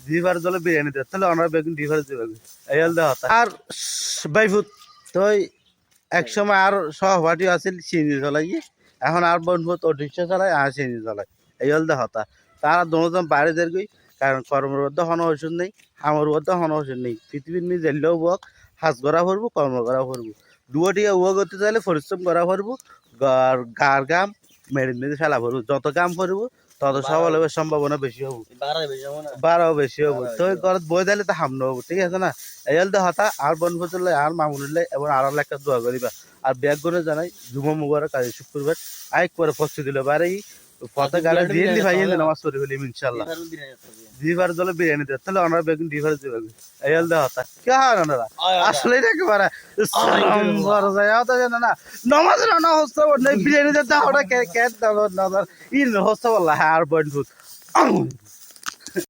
জিভার জলে বিরিয়ানি দেয় তাহলে আমরা বেগুন জিভার দিবে এই হল দেওয়া আর বাইফুত তো এক সময় আর সহপাঠী আছিল সিএনজি চালাই এখন আর বনভূত ও রিক্সা চালায় আর সিএনজি চালায় এই হল দেওয়া তারা দুজন বাইরে দের গই কারণ কর্মের মধ্যে হন ওষুধ নেই আমার মধ্যে হন ওষুধ নেই পৃথিবীর নিয়ে জেলেও বক হাজ করা করবো কর্ম করা করবো দুটিয়া উয়া করতে চাইলে পরিশ্রম করা করবো গার গাম মেরিন মেরে ফেলা করবো যত কাম করবো তত সফল হবে সম্ভাবনা বেশি হবো বাড়াও বেশি হবো তো ঘরত বই দিলে তো হামনো হবো ঠিক আছে না এই হল হতা আর বন ফজল আর মামুনুল্লাহ এবং আর একটা দোয়া করিবা আর ব্যাগ করে জানাই জুমা মুবারক কাজে শুক্রবার আইক করে পক্ষ দিল বারে পথে গাড়ি দিয়ে নি ভাই নামাজ পড়ে ফেলি ইনশাআল্লাহ জিভার জলে বিরিয়ানি দেয় তাহলে আমরা বেগুন জিভার দিবে এই হল হতা কি হয় না আসলে একেবারে বড় যায় তো জানা না নামাজ না হচ্ছে বিরিয়ানি দেয় ওটা কে কে না ইন হচ্ছে বললা আর বন্ধু